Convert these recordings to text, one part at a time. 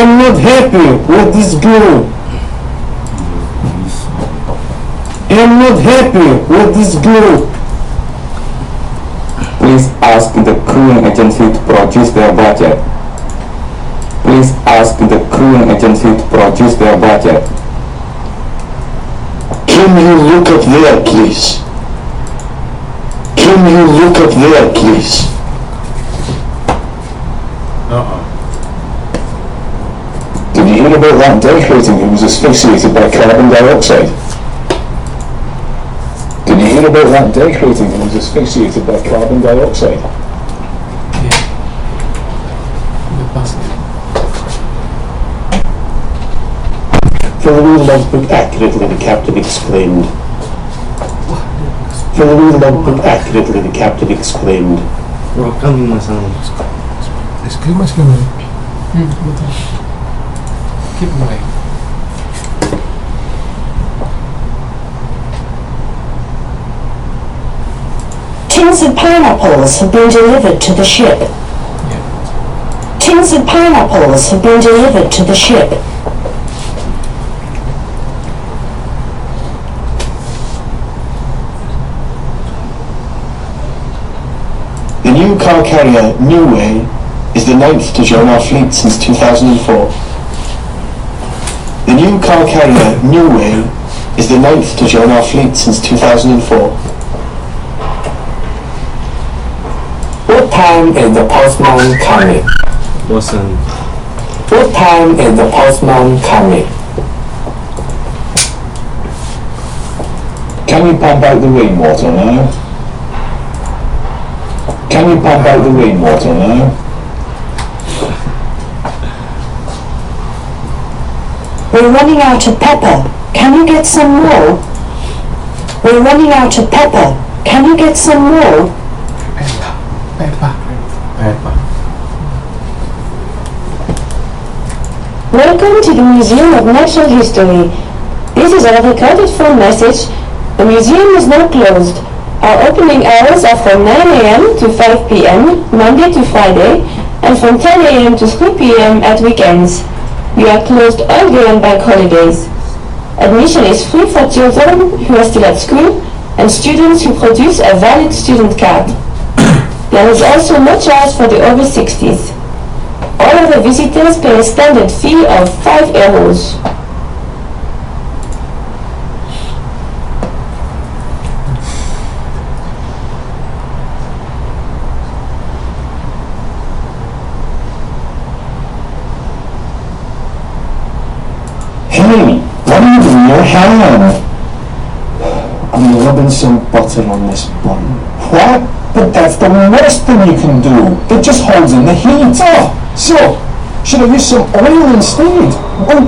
I'm not happy with this glue. I'm not happy with this glue. Please ask the crewing agency to produce their budget. Please ask the crewing agency to produce their budget. Can you look up there, please? Can you look up there, please? Did you hear about that decorating who was asphyxiated by carbon dioxide? Did you hear about that decorating who was asphyxiated by carbon dioxide? Fill the logbook accurately, the captain exclaimed. Fill the logbook accurately, the captain exclaimed. Escribe más que nada. Keep going. Tins of pineapples have been delivered to the ship. Tins of pineapples have been delivered to the ship. The new car carrier, New Way, is the 9th to join our fleet since 2004. The new car carrier, New Way, is the 9th to join our fleet since 2004. What time is the postman coming? Listen. What time is the postman coming? Can you pump out the rainwater now? Can you pump out the rainwater now? We're running out of pepper. Can you get some more? We're running out of pepper. Can you get some more? Peppa. Welcome to the Museum of Natural History. This is a recorded phone message. The museum is now closed. Our opening hours are from 9 a.m. to 5 p.m. Monday to Friday, and from 10 a.m. to 3 p.m. at weekends. We are closed all day on bank holidays. Admission is free for children who are still at school and students who produce a valid student card. There is also no charge for the over 60s. All other visitors pay a standard fee of 5 euros. Hey, what are you doing in your hand? I'm rubbing some butter on this bun. What? But that's the worst thing you can do. It just holds in the heat. Oh, so, should I use some oil instead? Or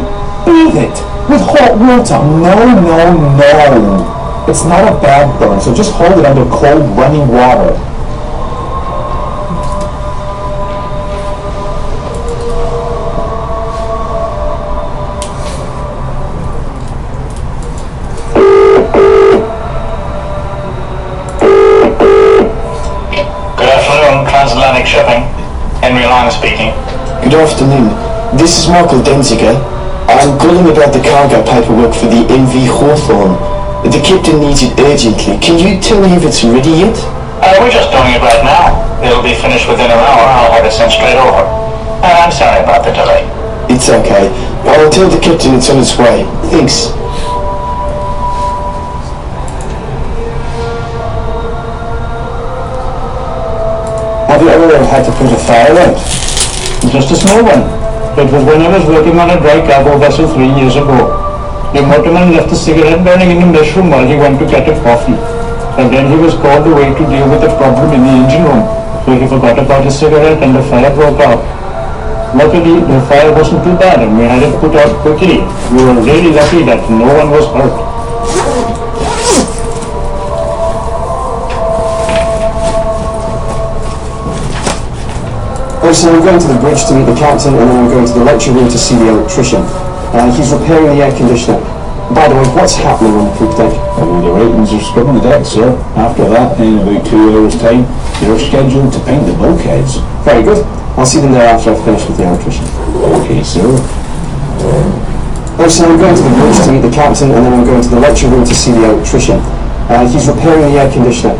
bathe it with hot water? No. It's not a bad burn, so just hold it under cold running water. Transatlantic Shipping. Marlin speaking. Good afternoon. This is Michael Denziger. I'm calling about the cargo paperwork for the MV Hawthorne. The captain needs it urgently. Can you tell me if it's ready yet? We're just doing it right now. It'll be finished within an hour. I'll have it sent straight over. I'm sorry about the delay. It's okay. I'll tell the captain it's on its way. Thanks. Have you ever had to put a fire out? Just a small one. It was when I was working on a dry cargo vessel 3 years ago. The motorman left a cigarette burning in the mess room while he went to get a coffee. And then he was called away to deal with a problem in the engine room. So he forgot about his cigarette and the fire broke out. Luckily, the fire wasn't too bad and we had it put out quickly. We were really lucky that no one was hurt. So we're going to the bridge to meet the captain, and then we're going to the lecture room to see the electrician. He's repairing the air conditioner. By the way, what's happening on the poop deck? Oh, the ratings are scrubbing the deck, sir. After that, in about 2 hours' time, you're scheduled to paint the bulkheads. Very good. I'll see them there after I've finished with the electrician. Okay, sir. So I'm going to the bridge to meet the captain, and then I'm going to the lecture room to see the electrician. He's repairing the air conditioner.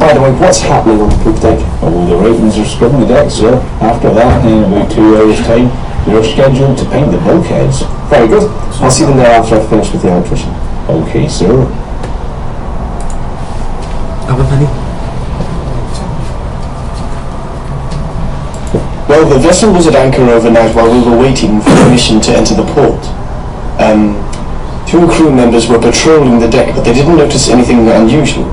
By the way, what's happening on the poop deck? Oh, the ratings are scrubbing the deck, sir. After that, in about 2 hours' time, you're scheduled to paint the bulkheads. Very good. I'll see them there after I've finished with the electrician. Okay, sir. Apa tadi? Well, the vessel was at anchor overnight while we were waiting for permission to enter the port. 2 crew members were patrolling the deck, but they didn't notice anything unusual.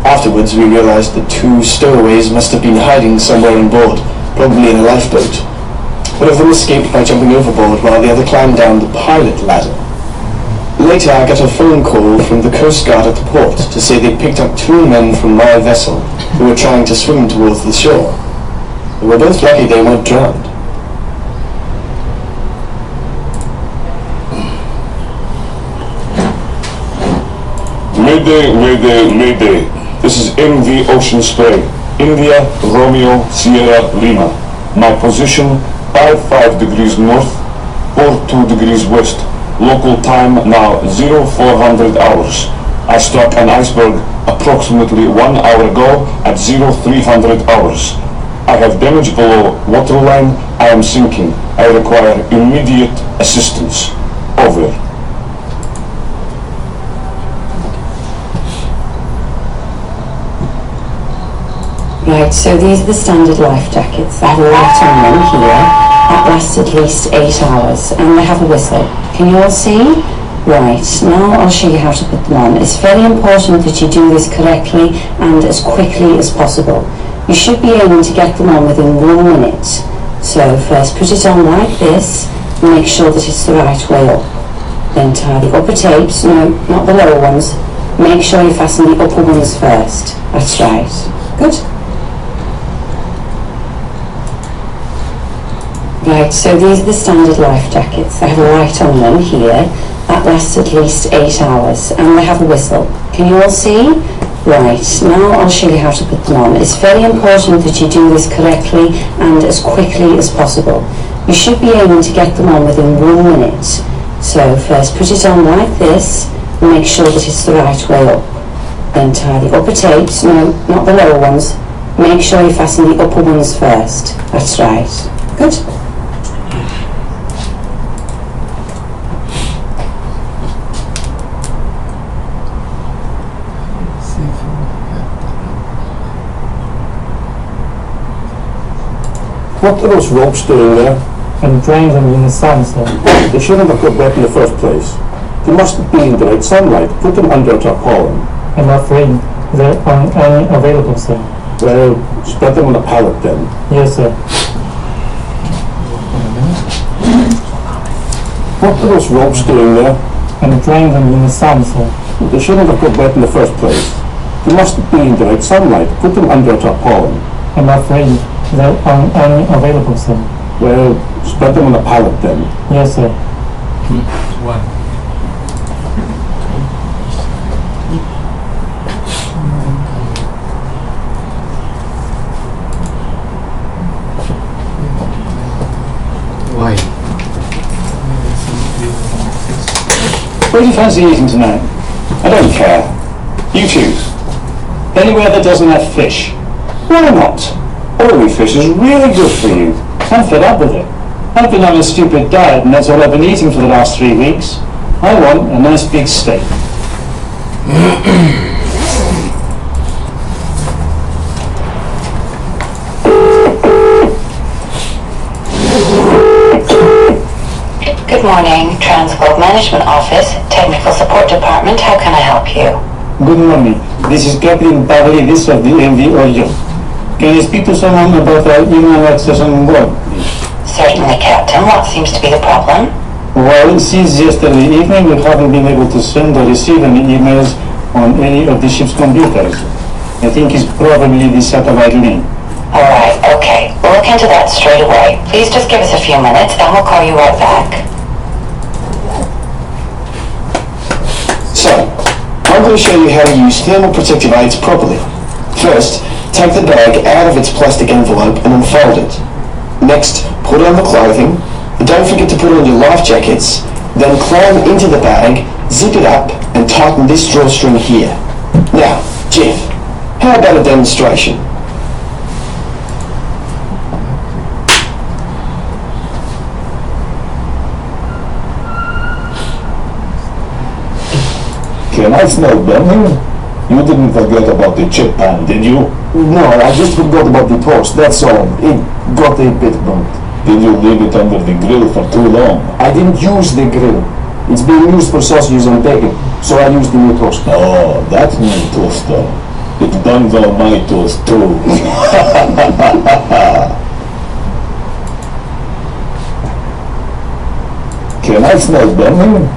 Afterwards, we realized that 2 stowaways must have been hiding somewhere on board, probably in a lifeboat. One of them escaped by jumping overboard while the other climbed down the pilot ladder. Later, I got a phone call from the Coast Guard at the port to say they picked up 2 men from my vessel who were trying to swim towards the shore. We were both lucky they weren't drowned. Mayday, Mayday, Mayday. This is MV Ocean Spray. India, Romeo, Sierra, Lima. My position, 55 degrees north, 42 degrees west. Local time now 0400 hours. I struck an iceberg approximately 1 hour ago at 0300 hours. I have damage below waterline. I am sinking. I require immediate assistance. Over. Right, so these are the standard life jackets. They have a light on them here. That lasts at least 8 hours, and they have a whistle. Can you all see? Right, now I'll show you how to put them on. It's very important that you do this correctly and as quickly as possible. You should be able to get them on within 1 minute. So first put it on like this, and make sure that it's the right way up. Then tie the upper tapes, no, not the lower ones. Make sure you fasten the upper ones first. That's right. Good. Right, so these are the standard life jackets. They have a light on them here. That lasts at least 8 hours, and they have a whistle. Can you all see? Right, now I'll show you how to put them on. It's very important that you do this correctly and as quickly as possible. You should be able to get them on within 1 minute. So first put it on like this, and make sure that it's the right way up. Then tie the upper tapes, no, not the lower ones. Make sure you fasten the upper ones first. That's right. Good. What are those ropes doing there? I'm drying them in the sun, sir. They shouldn't have got wet in the first place. They must be in direct sunlight. Put them under a tarpaulin. I'm afraid they're unavailable, sir. Well, spread them on a pallet then. Yes, sir. What are those ropes doing there? I'm drying them in the sun, sir. They shouldn't have got wet in the first place. They must be in direct sunlight. Put them under a tarpaulin. I'm afraid they're unavailable, sir. Well, spread them on a pallet then. Yes, sir. One. Why? Where do you fancy eating tonight? I don't care. You choose. Anywhere that doesn't have fish. Why not? Oily fish is really good for you. I'm fed up with it. I've been on a stupid diet, and that's all I've been eating for the last 3 weeks. I want a nice big steak. Good morning, Transworld Management Office, Technical Support Department. How can I help you? Good morning. This is Captain Pavlidis of the MV Orion. Can I speak to someone about our email access on board, please? Certainly, Captain. What seems to be the problem? Well, since yesterday evening, we haven't been able to send or receive any emails on any of the ship's computers. I think it's probably the satellite link. All right, okay. We'll look into that straight away. Please just give us a few minutes, and we'll call you right back. I'm going to show you how to use thermal protective aids properly. First, take the bag out of its plastic envelope and unfold it. Next, put on the clothing. Don't forget to put on your life jackets. Then climb into the bag, zip it up, and tighten this drawstring here. Now, Jeff, how about a demonstration? Can I smell burning? You didn't forget about the chip pan, did you? No, I just forgot about the toast, that's all. It got a bit burnt. Did you leave it under the grill for too long? I didn't use the grill. It's being used for sausages and bacon, so I used the new toaster. Oh, that new toaster. It burns all my toast too. Can I smell burning?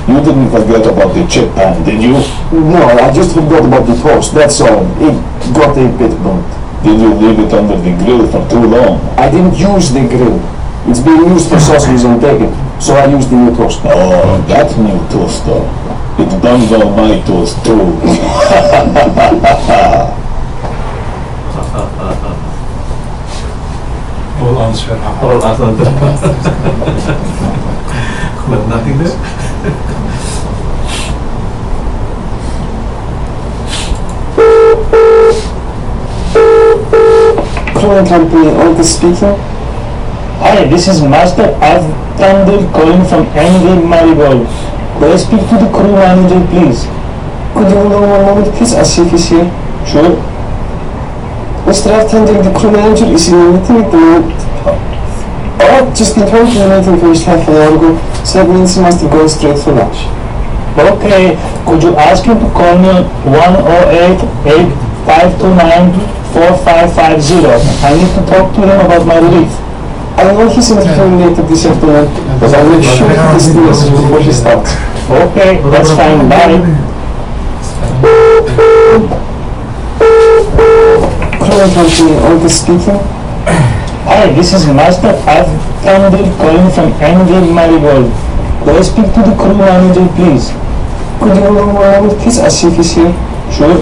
You didn't forget about the chip pan, did you? No, I just forgot about the toast, that's all. It got a bit burnt. Did you leave it under the grill for too long? I didn't use the grill. It's being used for sausages and bacon, so I used the new toaster. Oh, that new toaster. It burns all my toast too. All answer. All answer. But nothing there. Clothing company, Olga speaking. Hi, this is Master Arthandel calling from MV Marigold. Could I speak to the crew manager, please? Could you hold on one moment, please? I'll see if he's here. Sure. Mr. Arthandel, the crew manager is in a meeting at the moment. Oh, just confirmed the meeting finished half an hour ago, so that means he must have gone straight for lunch. Okay, could you ask him to call me on 108-8529-4550? I need to talk to him about my relief. I know he's in the phone later this afternoon, but I'll make sure he gets the message before he starts. Okay, that's fine. Bye. Clothing company, Olga speaking. Hi, this is Master Arthandel calling from MV Marigold. Could I speak to the crew manager, please? Could you hold on one moment, please? I'll see if he's here. Sure.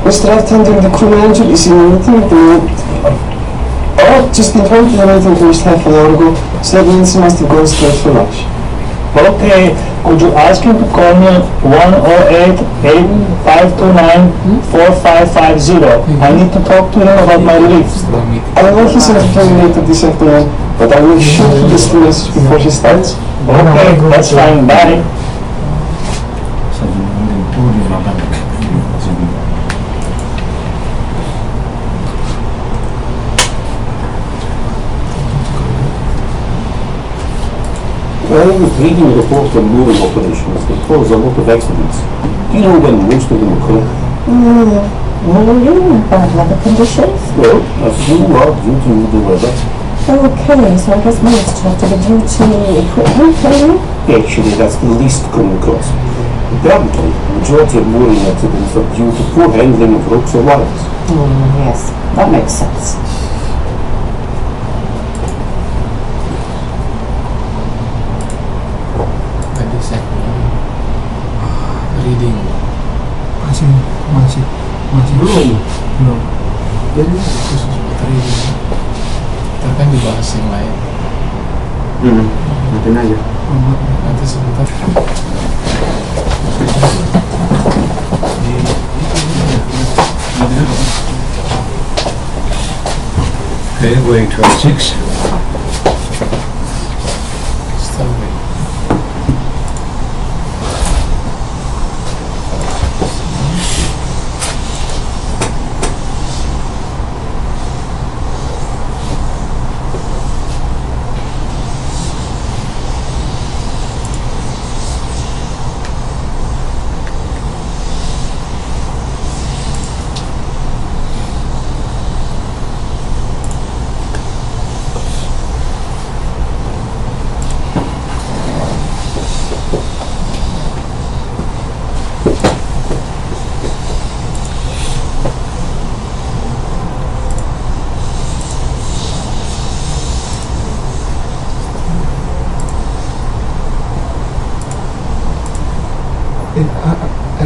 Mr. Arthandel, the crew manager is in a meeting at the moment. Oh, just confirmed the meeting finished half an hour ago, so that means he must have gone straight for lunch. Okay, could you ask him to call me on 108-8529-4550? I need to talk to him about my relief. I know he's in the phone later this afternoon, but I'll make sure he gets the message before he starts. Okay, that's fine. Bye. I was reading reports on mooring operations that cause a lot of accidents. Do you know when most of them occur? Mooring and bad weather conditions? Well, a few are due to the weather. Okay, so I guess most have to be due to equipment failure? Actually, that's the least common cause. Apparently, the majority of mooring accidents are due to poor handling of ropes or wires. Yes, that makes sense. Reading. Masih belum. Jadi khusus buat reading. Ntar kan dibahas yang lain. Nanti aja. Nanti sebentar. Okay, going 26.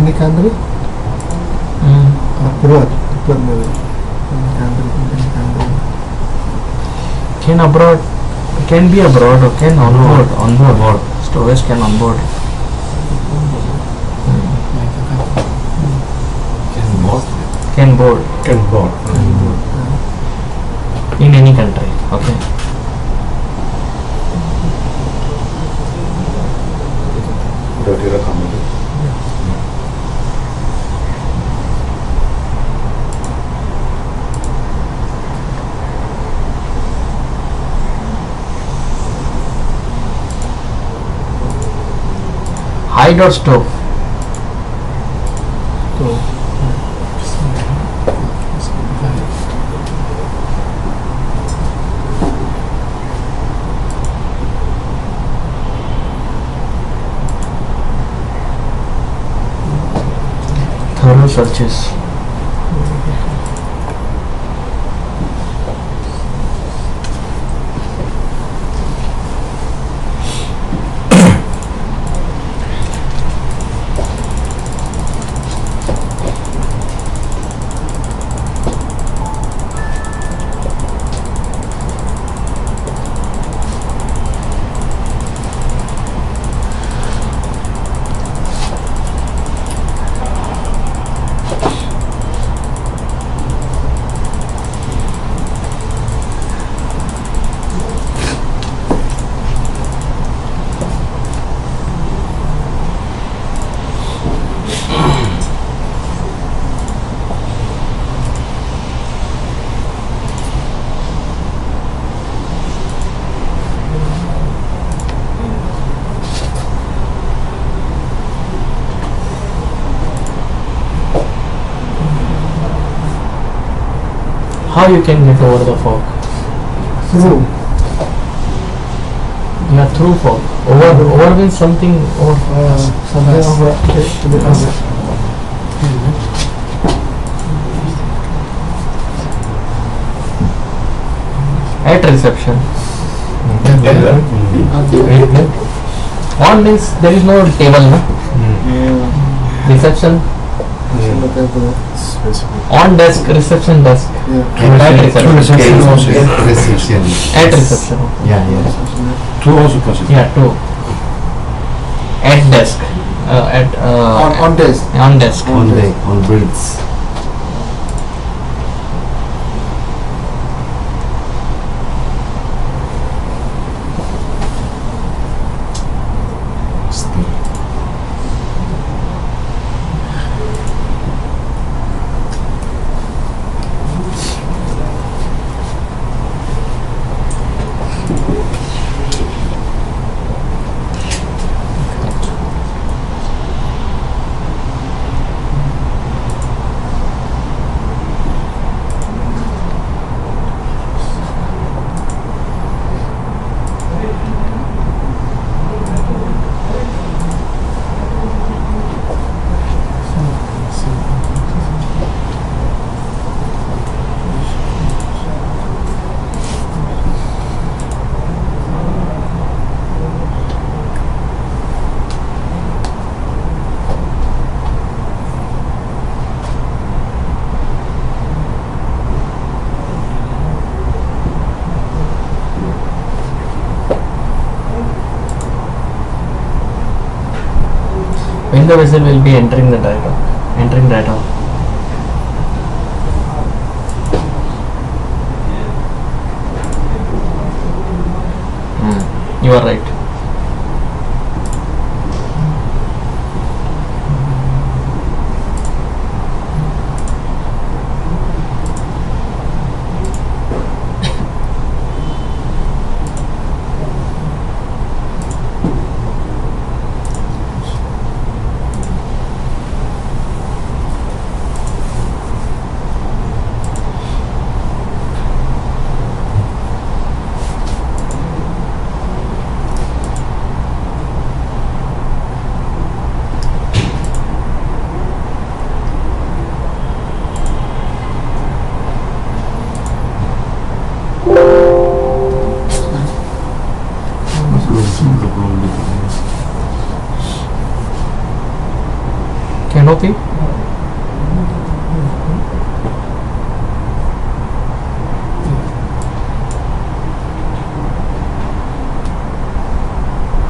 in the country? Abroad maybe. In the country. Can abroad, can be abroad or can onboard. Storage can onboard. Can board. In any country. Okay. Hide or stove? Thorough searches. How you can get over the fog? Through. Yeah, through fog. Over means something or Something over. at reception. On means there is no table, no? Reception. On desk, reception desk. At reception. At reception. Two also possible. Yeah, two. At desk. On desk. On desk. On bridge. When the vessel will be entering the dry dock? Entering dry dock. You are right. NOP?